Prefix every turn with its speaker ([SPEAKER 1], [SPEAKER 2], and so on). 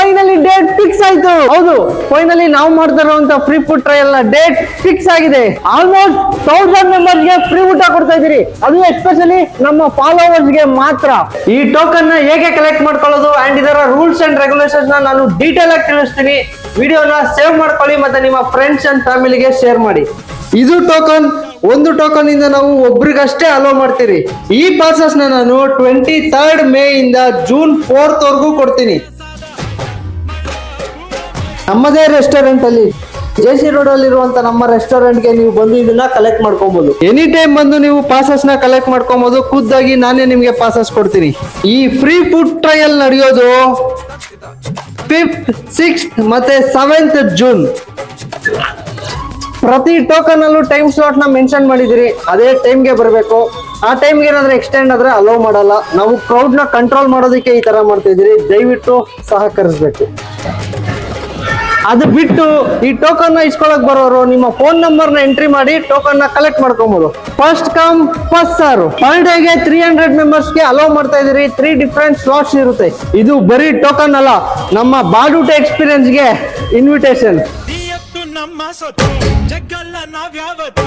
[SPEAKER 1] Finally date fix ಆಯ್ತು. ಹೌದು, finally ನಾವು ಮಾಡ್ತಾ ಇರುವಂತ ಫ್ರೀ ಫುಡ್ ಟ್ರಯಲ್ ನ ಡೇಟ್ ಫಿಕ್ಸ್ ಆಗಿದೆ. ಆಲ್ಮೋಸ್ಟ್ 1000 ಮೆಂಬರ್ಸ್ ಗೆ ಫ್ರೀ ಊಟ ಕೊಡ್ತಾ ಇದೀರಿ, ಅದು ಎಸ್ಪೆಷಲಿ ನಮ್ಮ ಫಾಲೋವರ್ಸ್ ಗೆ ಮಾತ್ರ. ಈ ಟೋಕನ್ ನ ಹೇಗೆ ಕಲೆಕ್ಟ್ ಮಾಡ್ಕೊಳ್ಳೋದು ಅಂಡ್ ಇದರ ರೂಲ್ಸ್ ಅಂಡ್ ರೆಗ್ಯುಲೇಷನ್ಸ್ ನ ನಾನು ಡೀಟೇಲ್ ಆಗಿ ತಿಳಿಸ್ತೀನಿ. ವಿಡಿಯೋನ ಸೇವ್ ಮಾಡ್ಕೊಳ್ಳಿ ಮತ್ತೆ ನಿಮ್ಮ ಫ್ರೆಂಡ್ಸ್ ಅಂಡ್ ಫ್ಯಾಮಿಲಿಗೆ ಶೇರ್ ಮಾಡಿ. ಇದು ಟೋಕನ್, ಒಂದು ಟೋಕನ್ ಇಂದ ನಾವು ಒಬ್ರಿಗಷ್ಟೇ ಅಲೋ ಮಾಡ್ತೀರಿ. ಈ ಪಾಸಸ್ ನಾನು 23rd ಮೇ ಇಂದ ಜೂನ್ 4th ವರೆಗೂ ಕೊಡ್ತೀನಿ. ನಮ್ಮದೇ ರೆಸ್ಟೋರೆಂಟ್ ಅಲ್ಲಿ ಜೆಸಿ ರೋಡ್ ಅಲ್ಲಿ ಇರುವಂತ ನಮ್ಮ ರೆಸ್ಟೋರೆಂಟ್ ಗೆ ನೀವು ಬಂದು ಇದನ್ನ ಕಲೆಕ್ಟ್ ಮಾಡ್ಕೊಬಹುದು. ಎನಿ ಟೈಮ್ ಬಂದು ನೀವು ಪಾಸಸ್ ನ ಕಲೆಕ್ಟ್ ಮಾಡ್ಕೊಬಹುದು. ಖುದ್ದಾಗಿ ನಾನೇ ನಿಮ್ಗೆ ಪಾಸಸ್ ಕೊಡ್ತೀನಿ. ಈ ಫ್ರೀ ಫುಡ್ ಟ್ರಯಲ್ ನಡೆಯೋದು 5th, 6th ಮತ್ತೆ 7th ಜೂನ್. ಪ್ರತಿ ಟೋಕನ್ ಅಲ್ಲೂ ಟೈಮ್ ಸ್ಲಾಟ್ ನ ಮೆನ್ಷನ್ ಮಾಡಿದಿರಿ, ಅದೇ ಟೈಮ್ ಗೆ ಬರಬೇಕು. ಆ ಟೈಮ್ಗೆ ಏನಾದ್ರೆ ಎಕ್ಸ್ಟೆಂಡ್ ಆದ್ರೆ ಅಲೋ ಮಾಡಲ್ಲ. ನಾವು ಕ್ರೌಡ್ ನ ಕಂಟ್ರೋಲ್ ಮಾಡೋದಕ್ಕೆ ಈ ತರ ಮಾಡ್ತಾ ಇದೀರಿ, ದಯವಿಟ್ಟು ಸಹಕರಿಸಬೇಕು. ಅದು ಬಿಟ್ಟು ಈ ಟೋಕನ್ ನ ಇಸ್ಕೊಳಕ್ ಬರೋರು ನಿಮ್ಮ ಫೋನ್ ನಂಬರ್ ನ ಎಂಟ್ರಿ ಮಾಡಿ ಟೋಕನ್ ನ ಕಲೆಕ್ಟ್ ಮಾಡ್ಕೊಬಹುದು. First come first serve. Per ಡೇಗೆ 300 ಮೆಂಬರ್ಸ್ ಗೆ ಅಲೋ ಮಾಡ್ತಾ ಇದೀರಿ. 3 ಡಿಫರೆಂಟ್ ಸ್ಲಾಟ್ಸ್ ಇರುತ್ತೆ. ಇದು ಬರೀ ಟೋಕನ್ ಅಲ್ಲ, ನಮ್ಮ ಬಾಡೂಟ ಎಕ್ಸ್ಪೀರಿಯನ್ಸ್ ಗೆ ಇನ್ವಿಟೇಷನ್.
[SPEAKER 2] ನಮ್ಮ ಸೊತ್ತು ಜಗ್ಗಲ್ಲ ನಾವ್ಯಾವತ್ತು